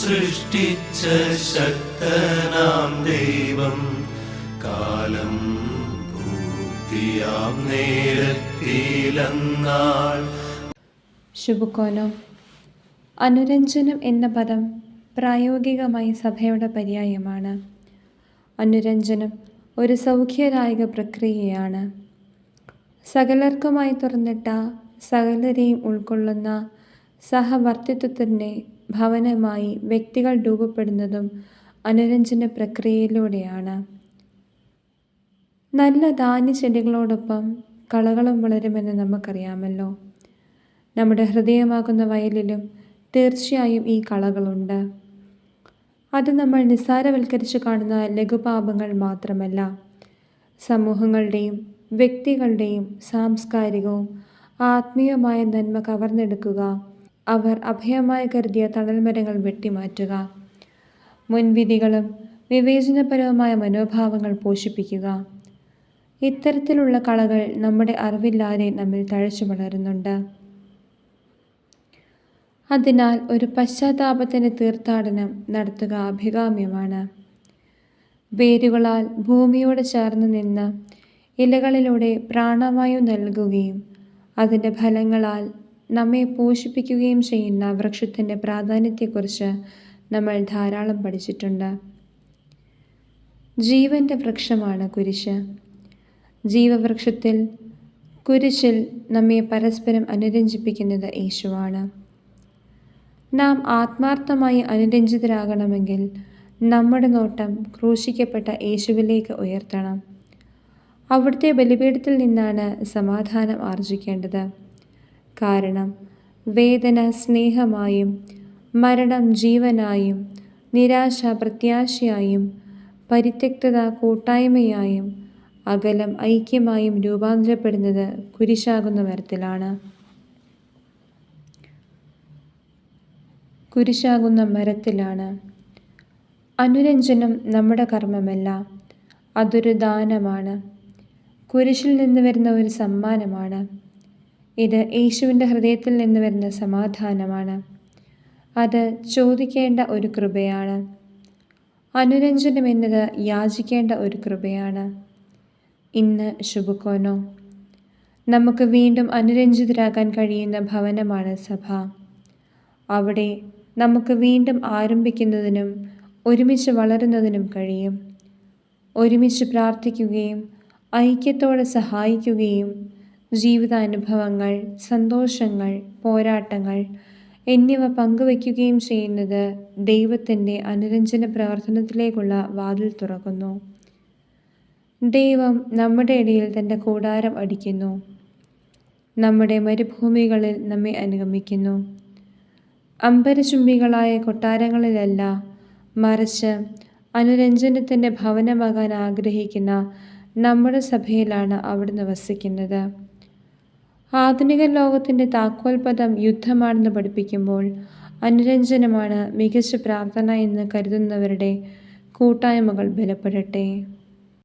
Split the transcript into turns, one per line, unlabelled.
സൃഷ്ടിച്ച ശക്തനാം ദൈവം കാലം പൂർത്തിയാം നേരത്തിലന്നാൾ.
ശുഭകോനോ. അനുരഞ്ജനം എന്ന പദം പ്രായോഗികമായി സഭയുടെ പര്യായമാണ്. അനുരഞ്ജനം ഒരു സൗഖ്യദായക പ്രക്രിയയാണ്. സകലർക്കുമായി തുറന്നിട്ട സകലരെയും ഉൾക്കൊള്ളുന്ന സഹവർത്തിത്വത്തിൻ്റെ ഭവനമായി വ്യക്തികൾ രൂപപ്പെടുന്നതും അനുരഞ്ജന പ്രക്രിയയിലൂടെയാണ്. നല്ല ധാന്യചെടികളോടൊപ്പം കളകളും വളരുമെന്ന് നമുക്കറിയാമല്ലോ. നമ്മുടെ ഹൃദയമാകുന്ന വയലിലും തീർച്ചയായും ഈ കളകളുണ്ട്. അത് നമ്മൾ നിസ്സാരവൽക്കരിച്ച് കാണുന്ന ലഘുപാപങ്ങൾ മാത്രമല്ല, സമൂഹങ്ങളുടെയും വ്യക്തികളുടെയും സാംസ്കാരികവും ആത്മീയമായ നന്മ കവർന്നെടുക്കുക, അവർ അഭയമായി കരുതിയ തണൽമരങ്ങൾ വെട്ടിമാറ്റുക, മുൻവിധികളും വിവേചനപരവുമായ മനോഭാവങ്ങൾ പോഷിപ്പിക്കുക, ഇത്തരത്തിലുള്ള കളകൾ നമ്മുടെ അറിവില്ലാതെ നമ്മിൽ തഴച്ചു വളരുന്നുണ്ട്. അതിനാൽ ഒരു പശ്ചാത്താപത്തിൻ്റെ തീർത്ഥാടനം നടത്തുക അഭികാമ്യമാണ്. വേരുകളാൽ ഭൂമിയോട് ചേർന്ന് നിന്ന് ഇലകളിലൂടെ പ്രാണവായു നൽകുകയും അതിൻ്റെ ഫലങ്ങളാൽ നമ്മെ പോഷിപ്പിക്കുകയും ചെയ്യുന്ന വൃക്ഷത്തിൻ്റെ പ്രാധാന്യത്തെക്കുറിച്ച് നമ്മൾ ധാരാളം പഠിച്ചിട്ടുണ്ട്. ജീവൻ്റെ വൃക്ഷമാണ് കുരിശ്. ജീവവൃക്ഷത്തിൽ കുരിശിൽ നമ്മെ പരസ്പരം അനുരഞ്ജിപ്പിക്കുന്നത് യേശുവാണ്. നാം ആത്മാർത്ഥമായി അനുരഞ്ജിതരാകണമെങ്കിൽ നമ്മുടെ നോട്ടം ക്രൂശിക്കപ്പെട്ട യേശുവിലേക്ക് ഉയർത്തണം. അവിടുത്തെ ബലിപീഠത്തിൽ നിന്നാണ് സമാധാനം ആർജിക്കേണ്ടത്. കാരണം വേദന സ്നേഹമായും, മരണം ജീവനായും, നിരാശ പ്രത്യാശയായും, പരിത്യക്തത കൂട്ടായ്മയായും, അകലം ഐക്യമായും രൂപാന്തരപ്പെടുന്നത് കുരിശാകുന്ന മരത്തിലാണ്. അനുരഞ്ജനം നമ്മുടെ കർമ്മമല്ല, അതൊരു ദാനമാണ്. കുരിശിൽ നിന്ന് വരുന്ന ഒരു സമ്മാനമാണ്. ഇത് യേശുവിൻ്റെ ഹൃദയത്തിൽ നിന്ന് വരുന്ന സമാധാനമാണ്. അത് ചോദിക്കേണ്ട ഒരു കൃപയാണ്. അനുരഞ്ജനം എന്നത് യാചിക്കേണ്ട ഒരു കൃപയാണ്. ഇന്ന് ശുഭകോനോ. നമുക്ക് വീണ്ടും അനുരഞ്ജിതരാകാൻ കഴിയുന്ന ഭവനമാണ് സഭ. അവിടെ നമുക്ക് വീണ്ടും ആരംഭിക്കുന്നതിനും ഒരുമിച്ച് വളരുന്നതിനും കഴിയും. ഒരുമിച്ച് പ്രാർത്ഥിക്കുകയും ഐക്യത്തോടെ സഹായിക്കുകയും ജീവിതാനുഭവങ്ങൾ, സന്തോഷങ്ങൾ, പോരാട്ടങ്ങൾ എന്നിവ പങ്കുവയ്ക്കുകയും ചെയ്യുന്നത് ദൈവത്തിൻ്റെ അനുരഞ്ജന പ്രവർത്തനത്തിലേക്കുള്ള വാതിൽ തുറക്കുന്നു. ദൈവം നമ്മുടെ ഇടയിൽ തൻ്റെ കൂടാരം അടിക്കുന്നു. നമ്മുടെ മരുഭൂമികളിൽ നമ്മെ അനുഗമിക്കുന്നു. അംബരചുംബികളായ കൊട്ടാരങ്ങളിലല്ല, മറിച്ച് അനുരഞ്ജനത്തിൻ്റെ ഭവനമാകാൻ ആഗ്രഹിക്കുന്ന നമ്മുടെ സഭയിലാണ് അവിടുന്ന് വസിക്കുന്നത്. ആധുനിക ലോകത്തിൻ്റെ താക്കോൽപദം യുദ്ധമാണെന്ന് പഠിപ്പിക്കുമ്പോൾ അനുരഞ്ജനമാണ് മികച്ച പ്രാർത്ഥന എന്ന് കരുതുന്നവരുടെ കൂട്ടായ്മകൾ ബലപ്പെടട്ടെ.